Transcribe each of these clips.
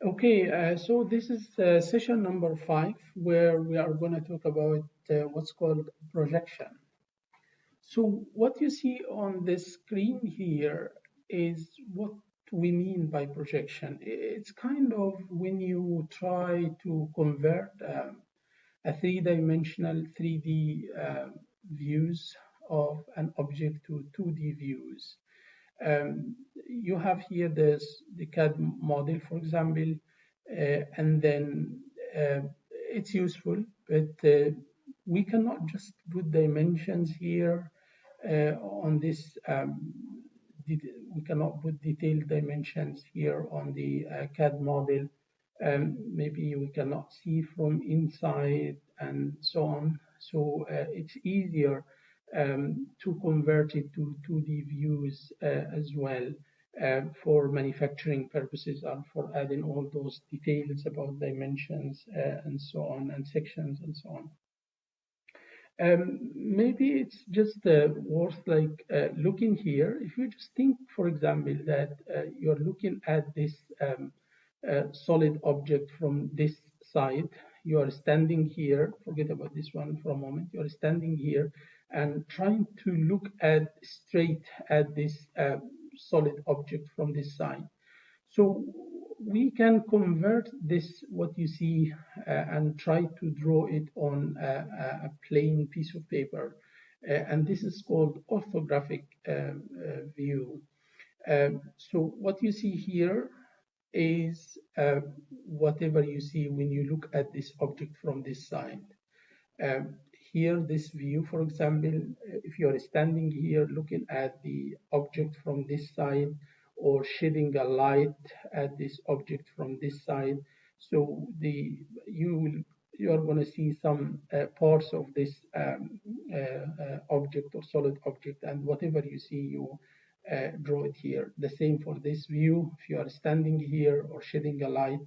Okay, so this is session number 5, where we are going to talk about what's called projection. So what you see on the screen here is what we mean by projection. It's kind of when you try to convert a three-dimensional 3D views of an object to 2D views. You have here the CAD model, for example, and then it's useful, but we cannot just put dimensions here on this. We cannot put detailed dimensions here on the CAD model. Maybe we cannot see from inside and so on. So it's easier to convert it to 2D views as well for manufacturing purposes and for adding all those details about dimensions and so on, and sections and so on. Maybe it's just worth looking here. If you just think, for example, that you're looking at this solid object from this side. You are standing here, forget about this one for a moment. You are standing here and trying to look at straight at this solid object from this side. So we can convert this, what you see, and try to draw it on a plain piece of paper. And this is called orthographic view. So what you see here is whatever you see when you look at this object from this side. Here, this view, for example, if you are standing here looking at the object from this side, or shedding a light at this object from this side, so you are going to see some parts of this object or solid object, and whatever you see, you draw it here. The same for this view. If you are standing here or shedding a light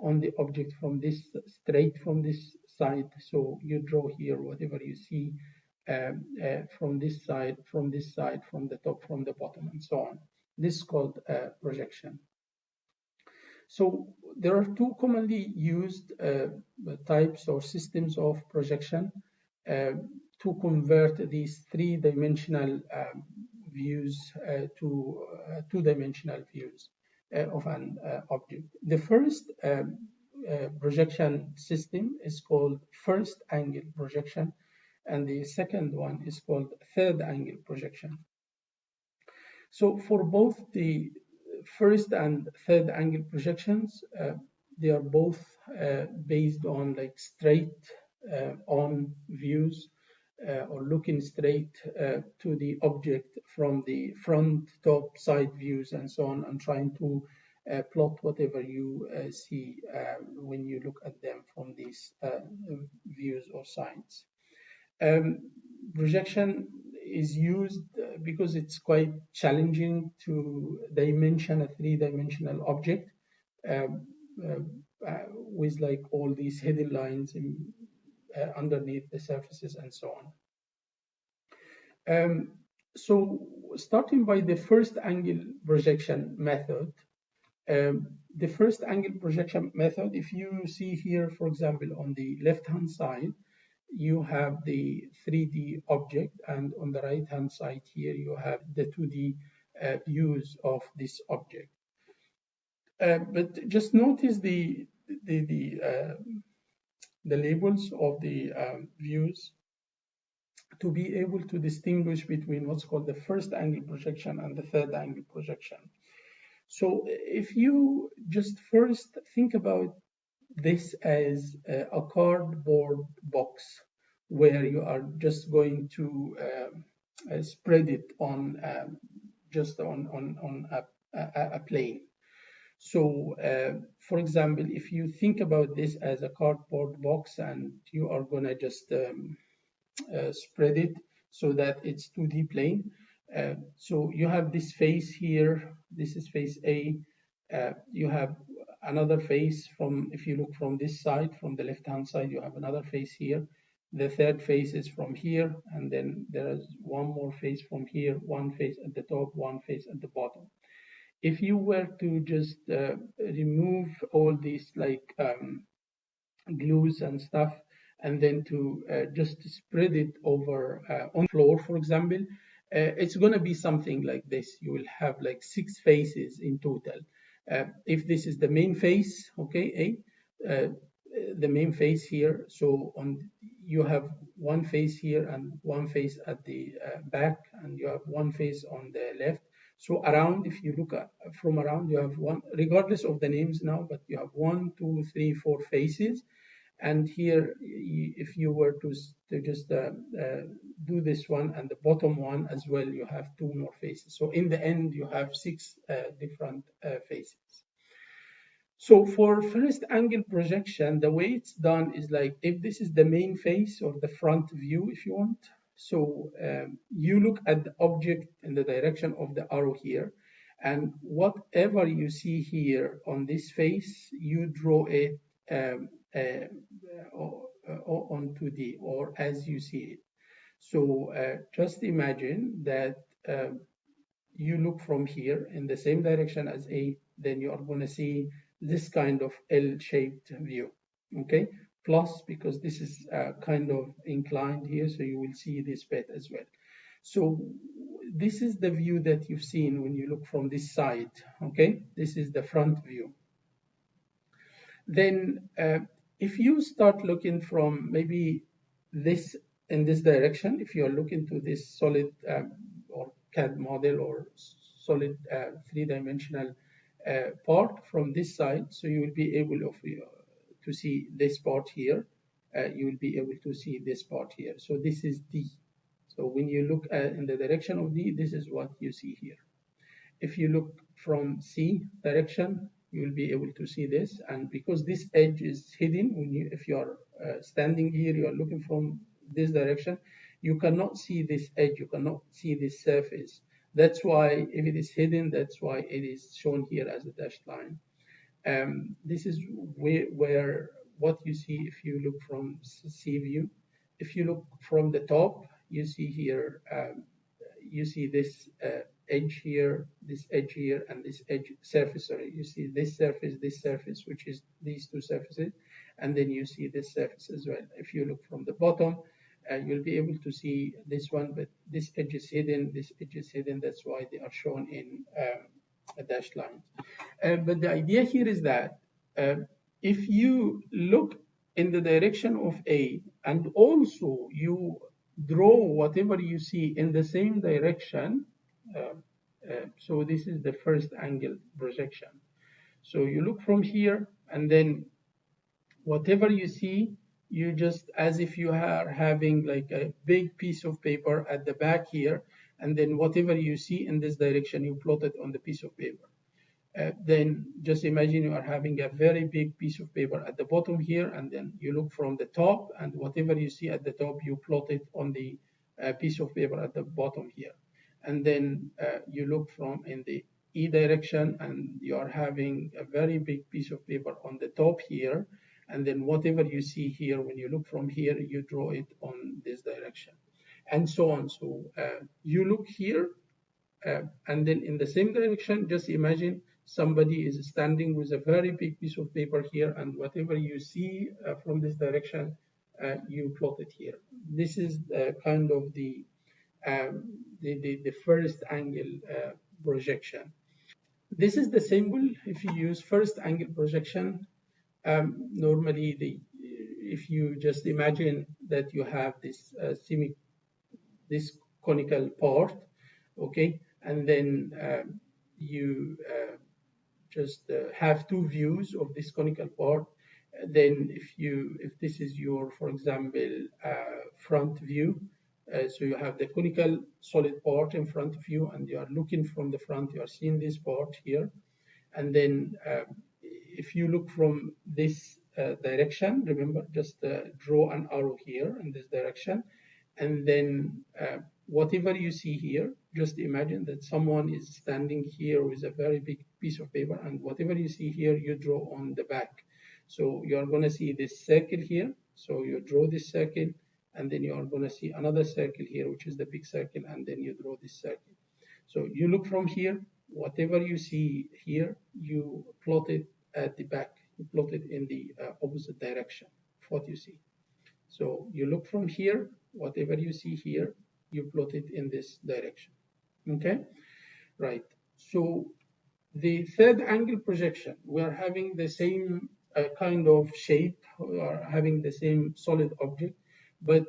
on the object from this straight from this side, so you draw here whatever you see from this side, from this side, from the top, from the bottom, and so on. This is called projection. So there are two commonly used types or systems of projection to convert these three-dimensional views to two-dimensional views of an object. The first projection system is called first angle projection, and the second one is called third angle projection. So for both the first and third angle projections, they are both based on like straight on views or looking straight to the object from the front, top, side views and so on, and trying to plot whatever you see when you look at them from these views or sides. Projection is used because it's quite challenging to dimension a three-dimensional object with like all these hidden lines underneath the surfaces and so on. So starting by the first angle projection method, the first angle projection method, if you see here, for example, on the left-hand side, you have the 3D object, and on the right-hand side here, you have the 2D views of this object. But just notice the labels of the views to be able to distinguish between what's called the first angle projection and the third angle projection. So if you just first think about this as a cardboard box where you are just going to spread it on just on a plane. So for example, if you think about this as a cardboard box and you are going to just spread it so that it's 2D plane. So you have this face here, this is face A. You have another face from, if you look from this side, from the left-hand side, you have another face here. The third face is from here, and then there is one more face from here, one face at the top, one face at the bottom. If you were to just remove all these like glues and stuff, and then to just spread it over on floor, for example, it's going to be something like this. You will have like 6 faces in total. If this is the main face, okay, the main face here, so on you have one face here and one face at the back, and you have one face on the left. So around, if you look at from around, you have one, regardless of the names now, but you have 1, 2, 3, 4 faces. And here, if you were to just do this one and the bottom one as well, you have 2 more faces. So in the end, you have 6 different faces. So for first angle projection, the way it's done is like, if this is the main face or the front view, if you want, so you look at the object in the direction of the arrow here, and whatever you see here on this face, you draw it onto the, or as you see it. So just imagine that you look from here in the same direction as A, then you are going to see this kind of L-shaped view, okay? Plus, because this is kind of inclined here, so you will see this bit as well. So this is the view that you've seen when you look from this side, okay? This is the front view. Then if you start looking from maybe this in this direction, if you're looking to this solid or CAD model or solid 3-dimensional part from this side, so you will be able to see this part here. You will be able to see this part here. So this is D. So when you look in the direction of D, this is what you see here. If you look from C direction, you will be able to see this. And because this edge is hidden, if you are standing here, you are looking from this direction, you cannot see this edge, you cannot see this surface. That's why if it is hidden, that's why it is shown here as a dashed line. This is where what you see if you look from C view. If you look from the top, you see here, you see this edge here, this edge here, and this edge surface. Sorry, you see this surface, which is these 2 surfaces, and then you see this surface as well. If you look from the bottom, you'll be able to see this one, but this edge is hidden, this edge is hidden. That's why they are shown in a dashed line. But the idea here is that if you look in the direction of A, and also you draw whatever you see in the same direction, so this is the first angle projection. So you look from here, and then whatever you see, you just, as if you are having like a big piece of paper at the back here, and then whatever you see in this direction, you plot it on the piece of paper. Then just imagine you are having a very big piece of paper at the bottom here, and then you look from the top, and whatever you see at the top, you plot it on the piece of paper at the bottom here. And then you look from in the E direction, and you are having a very big piece of paper on the top here. And then whatever you see here, when you look from here, you draw it on this direction, and so on. So you look here, and then in the same direction, just imagine somebody is standing with a very big piece of paper here, and whatever you see from this direction, you plot it here. This is kind of the first angle projection. This is the symbol. If you use first angle projection, normally if you just imagine that you have this this conical part, okay, and then you just have 2 views of this conical part. Then if this is your, for example, front view, so you have the conical solid part in front of you, and you are looking from the front, you are seeing this part here. And then if you look from this direction, remember, just draw an arrow here in this direction, and then whatever you see here, just imagine that someone is standing here with a very big piece of paper, and whatever you see here, you draw on the back. So you are going to see this circle here, so you draw this circle, and then you are going to see another circle here, which is the big circle, and then you draw this circle. So you look from here, whatever you see here, you plot it at the back. You plot it in the opposite direction of what you see. So you look from here, whatever you see here, you plot it in this direction. Okay, right. So the third angle projection, we are having the same kind of shape, we are having the same solid object, but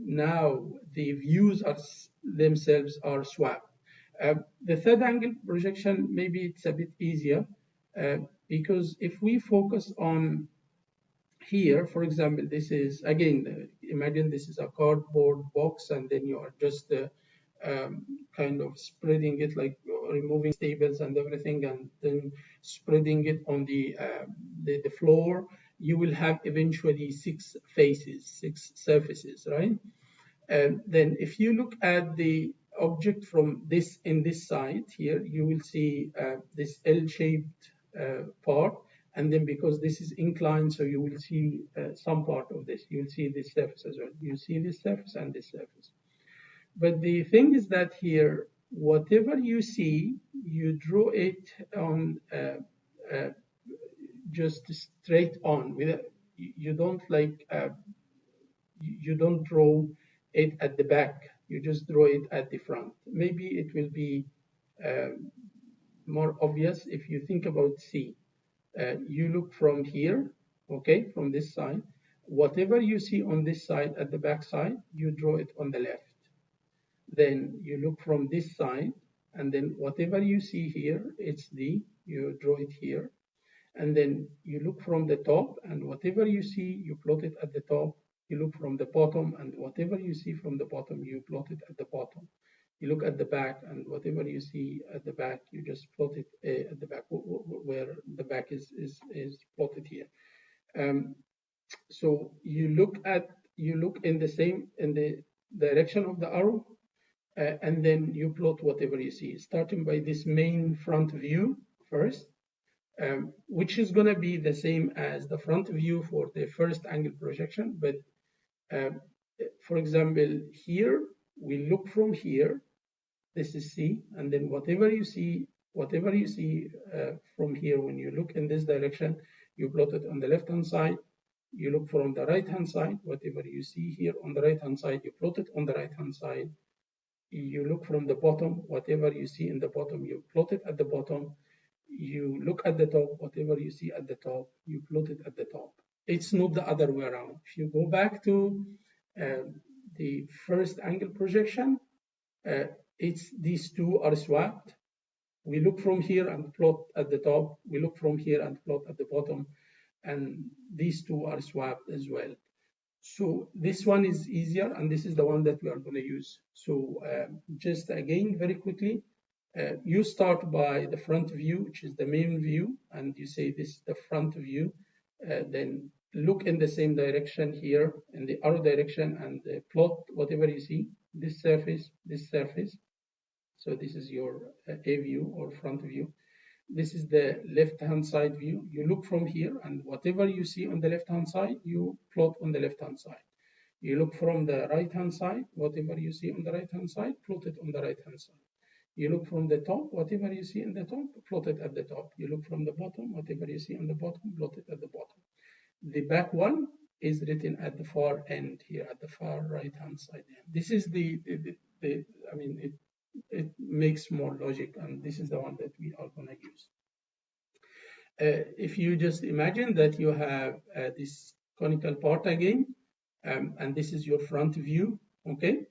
now the views are themselves are swapped. The third angle projection, maybe it's a bit easier because if we focus on here, for example, this is again, imagine this is a cardboard box, and then you are just kind of spreading it, like removing staples and everything, and then spreading it on the floor. You will have eventually 6 faces, 6 surfaces, right? And then if you look at the object from this in this side here, you will see this L-shaped part, and then because this is inclined, so you will see some part of this. You will see this surface as well. You see this surface and this surface. But the thing is that here, whatever you see, you draw it on just straight on. You don't like you don't draw it at the back. You just draw it at the front. Maybe it will be more obvious if you think about C. You look from here, okay, from this side. Whatever you see on this side at the back side, you draw it on the left. Then you look from this side, and then whatever you see here, it's D, you draw it here. And then you look from the top, and whatever you see, you plot it at the top. You look from the bottom, and whatever you see from the bottom, you plot it at the bottom. You look at the back, and whatever you see at the back, you just plot it at the back, where the back is plotted here. So you look in the direction of the arrow, and then you plot whatever you see, starting by this main front view first, which is going to be the same as the front view for the first angle projection. But for example, here, we look from here, this is C, and then whatever you see from here, when you look in this direction, you plot it on the left-hand side. You look from the right-hand side, whatever you see here on the right-hand side, you plot it on the right-hand side. You look from the bottom, whatever you see in the bottom, you plot it at the bottom. You look at the top, whatever you see at the top, you plot it at the top. It's not the other way around. If you go back to the first angle projection, it's these two are swapped. We look from here and plot at the top. We look from here and plot at the bottom. And these two are swapped as well. So this one is easier, and this is the one that we are going to use. So just again, very quickly, you start by the front view, which is the main view, and you say this is the front view. Then look in the same direction here, in the arrow direction, and plot whatever you see, this surface, this surface. So this is your A view or front view. This is the left-hand side view. You look from here, and whatever you see on the left-hand side, you plot on the left-hand side. You look from the right-hand side, whatever you see on the right-hand side, plot it on the right-hand side. You look from the top, whatever you see in the top, plot it at the top. You look from the bottom, whatever you see on the bottom, plot it at the bottom. The back one is written at the far end here, at the far right-hand side. This is I mean, it makes more logic, and this is the one that we are going to use. If you just imagine that you have this conical part again, and this is your front view, okay?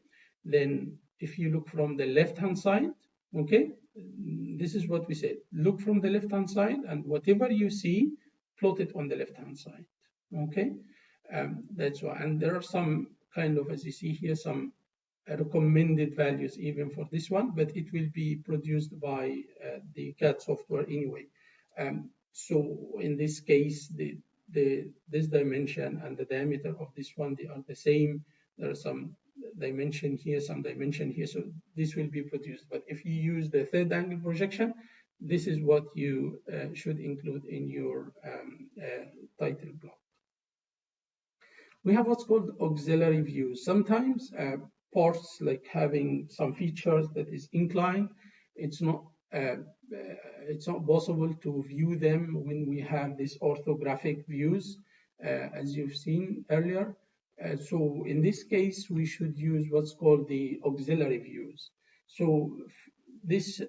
Then if you look from the left-hand side, okay, this is what we said. Look from the left-hand side, and whatever you see, plot it on the left-hand side, okay? That's why, and there are some kind of, as you see here, some recommended values even for this one, but it will be produced by the CAD software anyway. So in this case, this dimension and the diameter of this one, they are the same. There are some dimension here, some dimension here, so this will be produced. But if you use the third angle projection, this is what you should include in your title block. We have what's called auxiliary views. Sometimes parts like having some features that is inclined, it's not it's not possible to view them when we have these orthographic views, as you've seen earlier. So in this case, we should use what's called the auxiliary views. So this,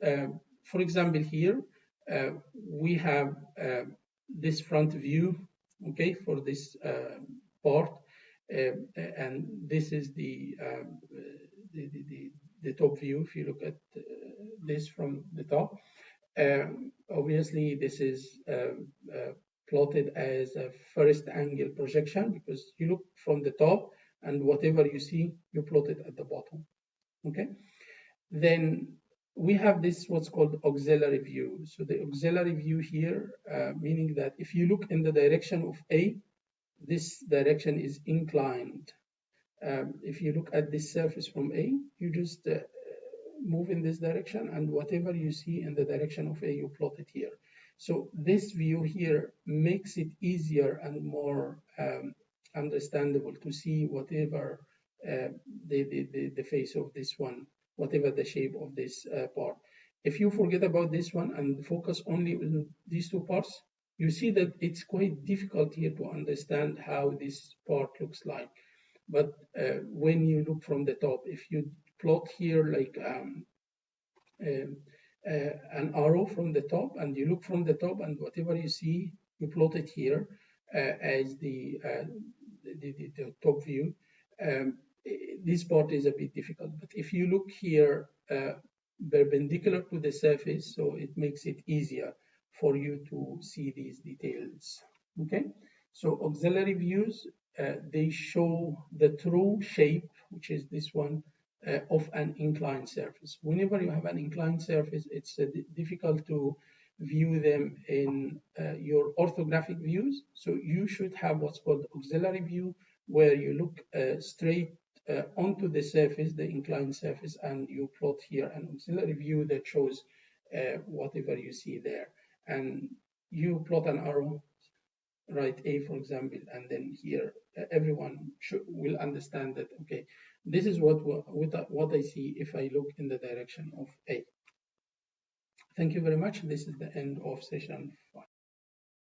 for example, here, we have this front view, okay, for this part, and this is the top view. If you look at this from the top, obviously this is plotted as a first angle projection, because you look from the top and whatever you see, you plot it at the bottom. Okay, then we have this what's called auxiliary view. So the auxiliary view here, meaning that if you look in the direction of A, this direction is inclined. If you look at this surface from A, you just move in this direction, and whatever you see in the direction of A, you plot it here. So this view here makes it easier and more understandable to see whatever the face of this one, whatever the shape of this part. If you forget about this one and focus only on these two parts, you see that it's quite difficult here to understand how this part looks like. But when you look from the top, if you plot here like an arrow from the top, and you look from the top, and whatever you see, you plot it here as the top view. This part is a bit difficult, but if you look here perpendicular to the surface, so it makes it easier for you to see these details. Okay, so auxiliary views, they show the true shape, which is this one, of an inclined surface. Whenever you have an inclined surface, it's difficult to view them in your orthographic views. So you should have what's called auxiliary view, where you look straight onto the surface, the inclined surface, and you plot here an auxiliary view that shows whatever you see there. And you plot an arrow, write A, for example, and then here everyone will understand that, okay, this is what I see if I look in the direction of A. Thank you very much. This is the end of session 5.